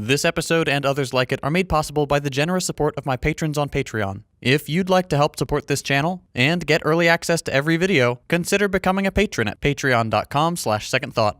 This episode and others like it are made possible by the generous support of my patrons on Patreon. If you'd like to help support this channel and get early access to every video, consider becoming a patron at patreon.com/secondthought.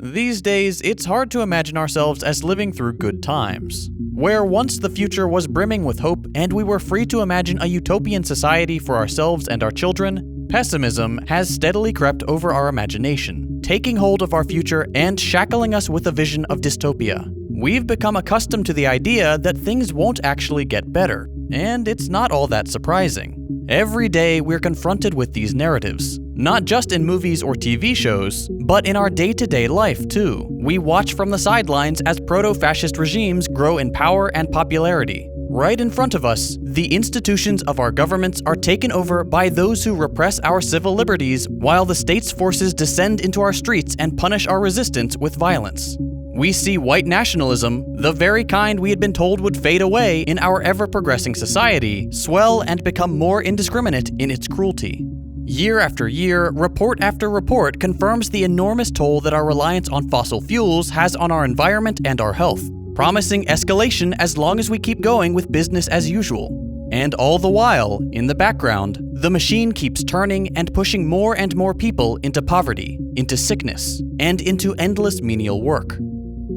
These days, it's hard to imagine ourselves as living through good times, where once the future was brimming with hope and we were free to imagine a utopian society for ourselves and our children. Pessimism has steadily crept over our imagination, taking hold of our future and shackling us with a vision of dystopia. We've become accustomed to the idea that things won't actually get better, and it's not all that surprising. Every day we're confronted with these narratives, not just in movies or TV shows, but in our day-to-day life too. We watch from the sidelines as proto-fascist regimes grow in power and popularity. Right in front of us, the institutions of our governments are taken over by those who repress our civil liberties while the state's forces descend into our streets and punish our resistance with violence. We see white nationalism, the very kind we had been told would fade away in our ever-progressing society, swell and become more indiscriminate in its cruelty. Year after year, report after report confirms the enormous toll that our reliance on fossil fuels has on our environment and our health, promising escalation as long as we keep going with business as usual. And all the while, in the background, the machine keeps turning and pushing more and more people into poverty, into sickness, and into endless menial work.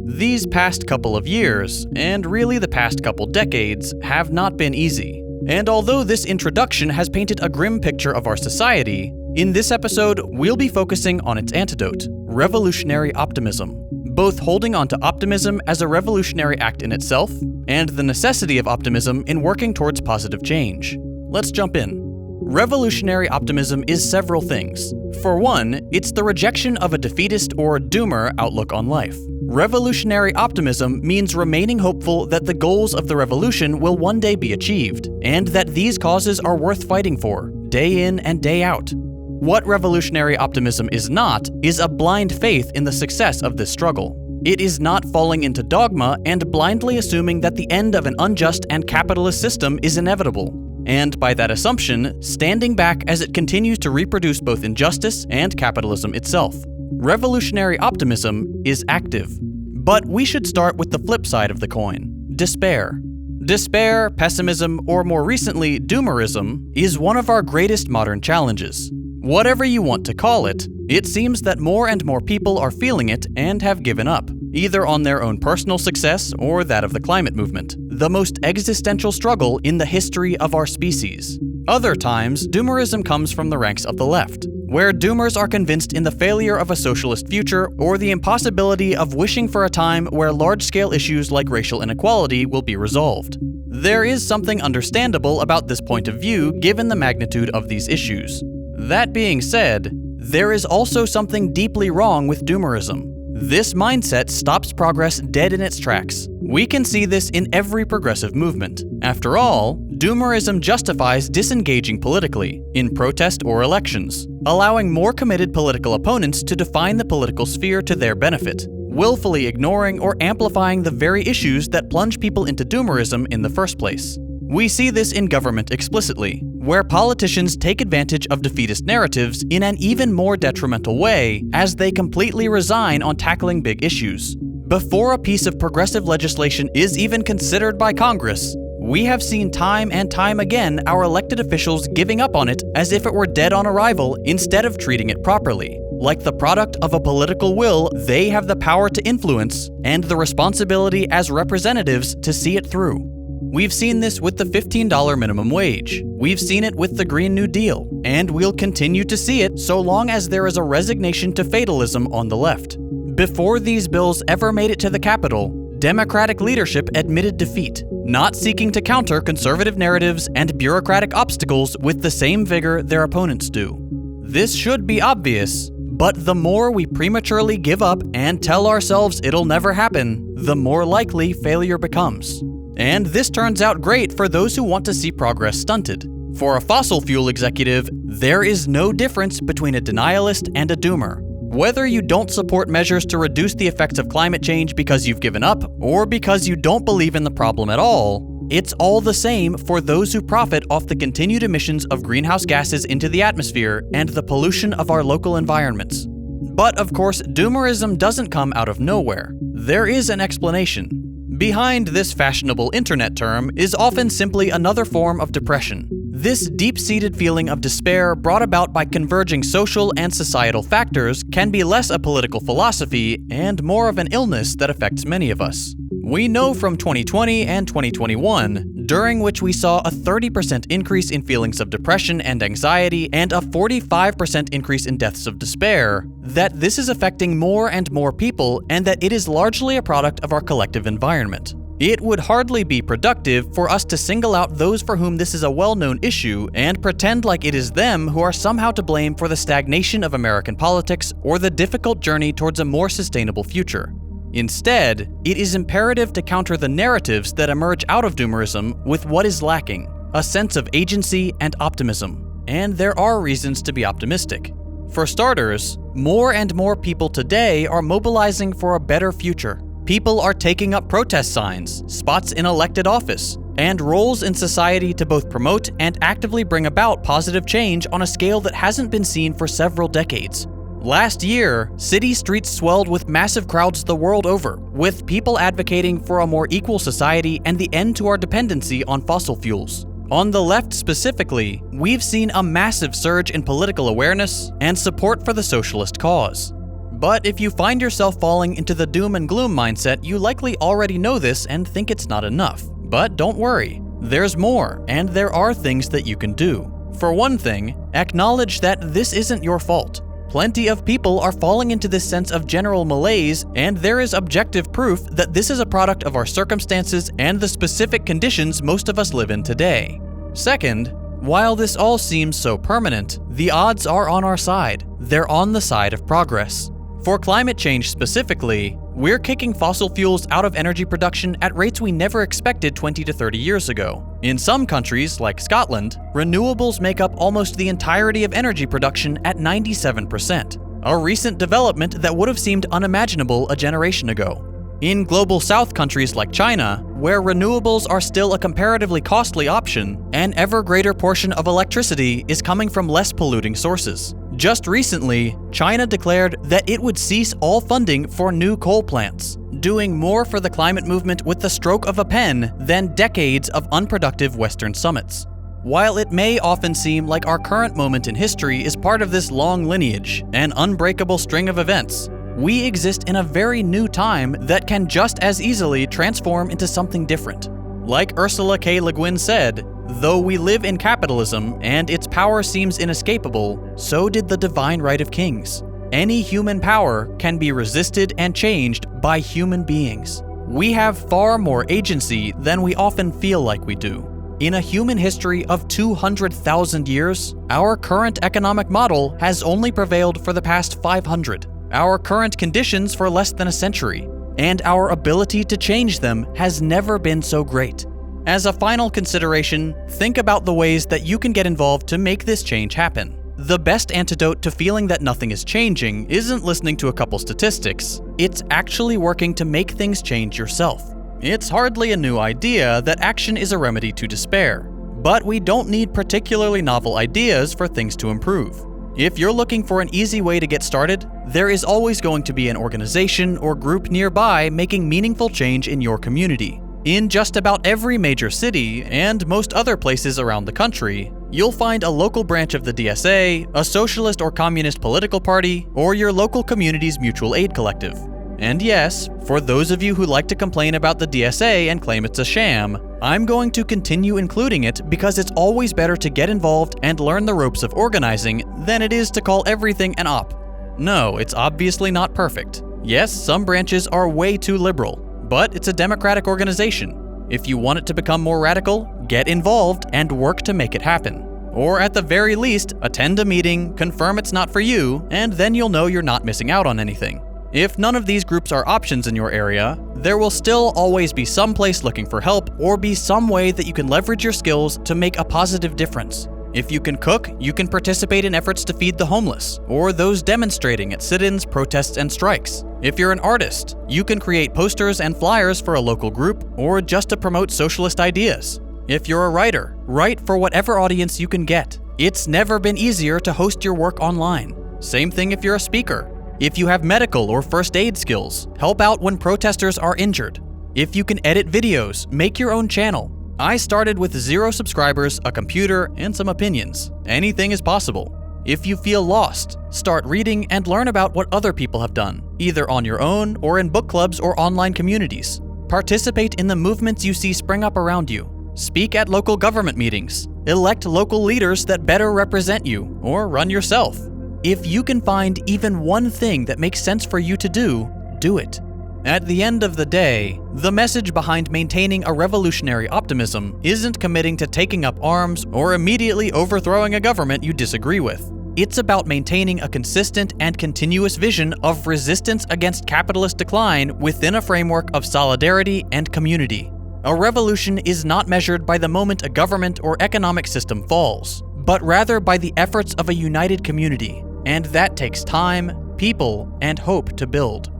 These past couple of years, and really the past couple decades, have not been easy. And although this introduction has painted a grim picture of our society, in this episode we'll be focusing on its antidote, revolutionary optimism. Both holding on to optimism as a revolutionary act in itself, and the necessity of optimism in working towards positive change. Let's jump in. Revolutionary optimism is several things. For one, it's the rejection of a defeatist or doomer outlook on life. Revolutionary optimism means remaining hopeful that the goals of the revolution will one day be achieved, and that these causes are worth fighting for, day in and day out. What revolutionary optimism is not is a blind faith in the success of this struggle. It is not falling into dogma and blindly assuming that the end of an unjust and capitalist system is inevitable, and by that assumption, standing back as it continues to reproduce both injustice and capitalism itself. Revolutionary optimism is active. But we should start with the flip side of the coin, despair. Despair, pessimism, or more recently, doomerism, is one of our greatest modern challenges. Whatever you want to call it, it seems that more and more people are feeling it and have given up, either on their own personal success or that of the climate movement, the most existential struggle in the history of our species. Other times, doomerism comes from the ranks of the left, where doomers are convinced in the failure of a socialist future or the impossibility of wishing for a time where large-scale issues like racial inequality will be resolved. There is something understandable about this point of view given the magnitude of these issues. That being said, there is also something deeply wrong with doomerism. This mindset stops progress dead in its tracks. We can see this in every progressive movement. After all, doomerism justifies disengaging politically, in protest or elections, allowing more committed political opponents to define the political sphere to their benefit, willfully ignoring or amplifying the very issues that plunge people into doomerism in the first place. We see this in government explicitly, where politicians take advantage of defeatist narratives in an even more detrimental way as they completely resign on tackling big issues. Before a piece of progressive legislation is even considered by Congress, we have seen time and time again our elected officials giving up on it as if it were dead on arrival instead of treating it properly. Like the product of a political will, they have the power to influence and the responsibility as representatives to see it through. We've seen this with the $15 minimum wage. We've seen it with the Green New Deal, and we'll continue to see it so long as there is a resignation to fatalism on the left. Before these bills ever made it to the Capitol, Democratic leadership admitted defeat, not seeking to counter conservative narratives and bureaucratic obstacles with the same vigor their opponents do. This should be obvious, but the more we prematurely give up and tell ourselves it'll never happen, the more likely failure becomes. And this turns out great for those who want to see progress stunted. For a fossil fuel executive, there is no difference between a denialist and a doomer. Whether you don't support measures to reduce the effects of climate change because you've given up, or because you don't believe in the problem at all, it's all the same for those who profit off the continued emissions of greenhouse gases into the atmosphere and the pollution of our local environments. But of course, doomerism doesn't come out of nowhere. There is an explanation. Behind this fashionable internet term is often simply another form of depression. This deep-seated feeling of despair brought about by converging social and societal factors can be less a political philosophy and more of an illness that affects many of us. We know from 2020 and 2021, during which we saw a 30% increase in feelings of depression and anxiety and a 45% increase in deaths of despair, that this is affecting more and more people and that it is largely a product of our collective environment. It would hardly be productive for us to single out those for whom this is a well-known issue and pretend like it is them who are somehow to blame for the stagnation of American politics or the difficult journey towards a more sustainable future. Instead, it is imperative to counter the narratives that emerge out of doomerism with what is lacking: a sense of agency and optimism. And there are reasons to be optimistic. For starters, more and more people today are mobilizing for a better future. People are taking up protest signs, spots in elected office, and roles in society to both promote and actively bring about positive change on a scale that hasn't been seen for several decades. Last year, city streets swelled with massive crowds the world over, with people advocating for a more equal society and the end to our dependency on fossil fuels. On the left specifically, we've seen a massive surge in political awareness and support for the socialist cause. But if you find yourself falling into the doom and gloom mindset, you likely already know this and think it's not enough. But don't worry, there's more, and there are things that you can do. For one thing, acknowledge that this isn't your fault. Plenty of people are falling into this sense of general malaise, and there is objective proof that this is a product of our circumstances and the specific conditions most of us live in today. Second, while this all seems so permanent, the odds are on our side. They're on the side of progress. For climate change specifically, we're kicking fossil fuels out of energy production at rates we never expected 20 to 30 years ago. In some countries, like Scotland, renewables make up almost the entirety of energy production at 97%, a recent development that would have seemed unimaginable a generation ago. In Global South countries like China, where renewables are still a comparatively costly option, an ever greater portion of electricity is coming from less polluting sources. Just recently, China declared that it would cease all funding for new coal plants, doing more for the climate movement with the stroke of a pen than decades of unproductive Western summits. While it may often seem like our current moment in history is part of this long lineage, an unbreakable string of events, we exist in a very new time that can just as easily transform into something different. Like Ursula K. Le Guin said, "Though we live in capitalism and its power seems inescapable, so did the divine right of kings. Any human power can be resisted and changed by human beings. We have far more agency than we often feel like we do. In a human history of 200,000 years, our current economic model has only prevailed for the past 500. Our current conditions for less than a century, and our ability to change them has never been so great." As a final consideration, think about the ways that you can get involved to make this change happen. The best antidote to feeling that nothing is changing isn't listening to a couple statistics. It's actually working to make things change yourself. It's hardly a new idea that action is a remedy to despair, but we don't need particularly novel ideas for things to improve. If you're looking for an easy way to get started, there is always going to be an organization or group nearby making meaningful change in your community. In just about every major city, and most other places around the country, you'll find a local branch of the DSA, a socialist or communist political party, or your local community's mutual aid collective. And yes, for those of you who like to complain about the DSA and claim it's a sham, I'm going to continue including it because it's always better to get involved and learn the ropes of organizing than it is to call everything an op. No, it's obviously not perfect. Yes, some branches are way too liberal, but it's a democratic organization. If you want it to become more radical, get involved and work to make it happen. Or at the very least, attend a meeting, confirm it's not for you, and then you'll know you're not missing out on anything. If none of these groups are options in your area, there will still always be some place looking for help or be some way that you can leverage your skills to make a positive difference. If you can cook, you can participate in efforts to feed the homeless, or those demonstrating at sit-ins, protests, and strikes. If you're an artist, you can create posters and flyers for a local group, or just to promote socialist ideas. If you're a writer, write for whatever audience you can get. It's never been easier to host your work online. Same thing if you're a speaker. If you have medical or first aid skills, help out when protesters are injured. If you can edit videos, make your own channel. I started with 0 subscribers, a computer, and some opinions. Anything is possible. If you feel lost, start reading and learn about what other people have done, either on your own or in book clubs or online communities. Participate in the movements you see spring up around you. Speak at local government meetings. Elect local leaders that better represent you, or run yourself. If you can find even one thing that makes sense for you to do it. At the end of the day, the message behind maintaining a revolutionary optimism isn't committing to taking up arms or immediately overthrowing a government you disagree with. It's about maintaining a consistent and continuous vision of resistance against capitalist decline within a framework of solidarity and community. A revolution is not measured by the moment a government or economic system falls, but rather by the efforts of a united community, and that takes time, people, and hope to build.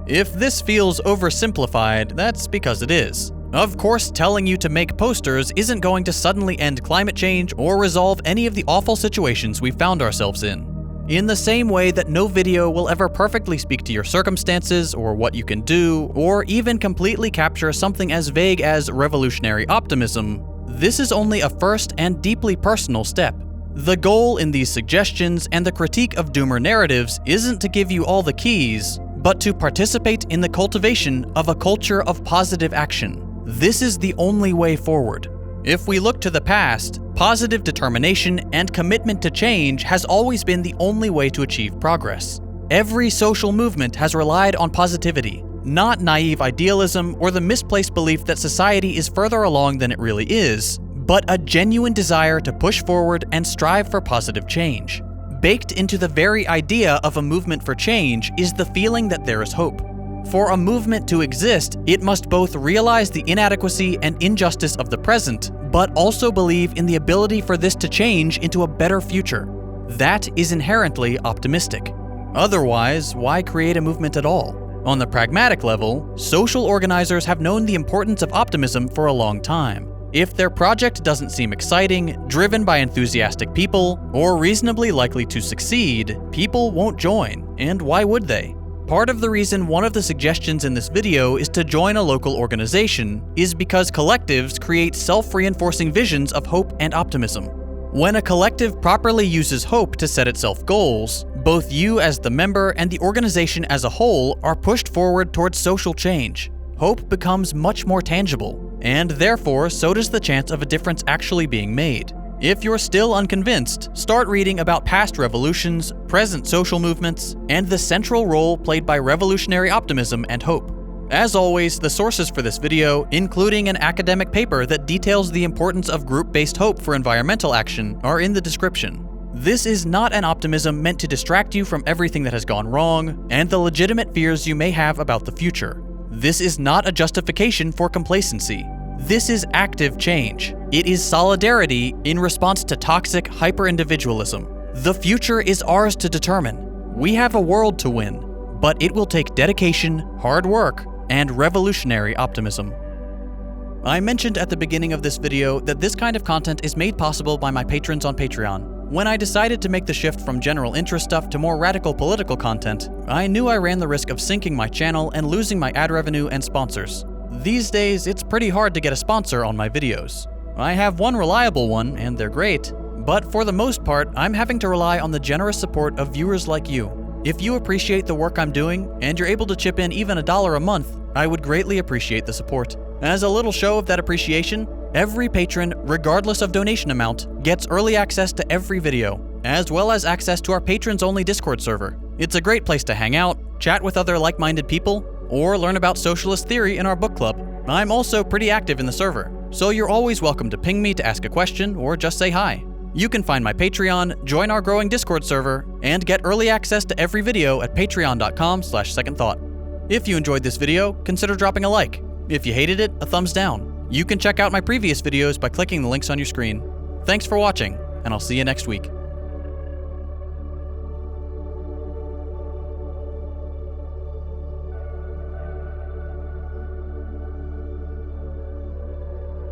If this feels oversimplified, that's because it is. Of course, telling you to make posters isn't going to suddenly end climate change or resolve any of the awful situations we found ourselves in the same way that no video will ever perfectly speak to your circumstances or what you can do, or even completely capture something as vague as revolutionary optimism, this is only a first and deeply personal step. The goal in these suggestions and the critique of doomer narratives isn't to give you all the keys, but to participate in the cultivation of a culture of positive action. This is the only way forward. If we look to the past, positive determination and commitment to change has always been the only way to achieve progress. Every social movement has relied on positivity, not naive idealism or the misplaced belief that society is further along than it really is, but a genuine desire to push forward and strive for positive change. Baked into the very idea of a movement for change is the feeling that there is hope. For a movement to exist, it must both realize the inadequacy and injustice of the present, but also believe in the ability for this to change into a better future. That is inherently optimistic. Otherwise, why create a movement at all? On the pragmatic level, social organizers have known the importance of optimism for a long time. If their project doesn't seem exciting, driven by enthusiastic people, or reasonably likely to succeed, people won't join, and why would they? Part of the reason one of the suggestions in this video is to join a local organization is because collectives create self-reinforcing visions of hope and optimism. When a collective properly uses hope to set itself goals, both you as the member and the organization as a whole are pushed forward towards social change. Hope becomes much more tangible, and therefore so does the chance of a difference actually being made. If you're still unconvinced, start reading about past revolutions, present social movements, and the central role played by revolutionary optimism and hope. As always, the sources for this video, including an academic paper that details the importance of group-based hope for environmental action, are in the description. This is not an optimism meant to distract you from everything that has gone wrong and the legitimate fears you may have about the future. This is not a justification for complacency. This is active change. It is solidarity in response to toxic hyper-individualism. The future is ours to determine. We have a world to win, but it will take dedication, hard work, and revolutionary optimism. I mentioned at the beginning of this video that this kind of content is made possible by my patrons on Patreon. When I decided to make the shift from general interest stuff to more radical political content, I knew I ran the risk of sinking my channel and losing my ad revenue and sponsors. These days, it's pretty hard to get a sponsor on my videos. I have one reliable one, and they're great, but for the most part, I'm having to rely on the generous support of viewers like you. If you appreciate the work I'm doing, and you're able to chip in even $1 a month, I would greatly appreciate the support. As a little show of that appreciation, every patron, regardless of donation amount, gets early access to every video, as well as access to our patrons-only Discord server. It's a great place to hang out, chat with other like-minded people, or learn about socialist theory in our book club. I'm also pretty active in the server, so you're always welcome to ping me to ask a question or just say hi. You can find my Patreon, join our growing Discord server, and get early access to every video at patreon.com/secondthought. If you enjoyed this video, consider dropping a like. If you hated it, a thumbs down. You can check out my previous videos by clicking the links on your screen. Thanks for watching, and I'll see you next week.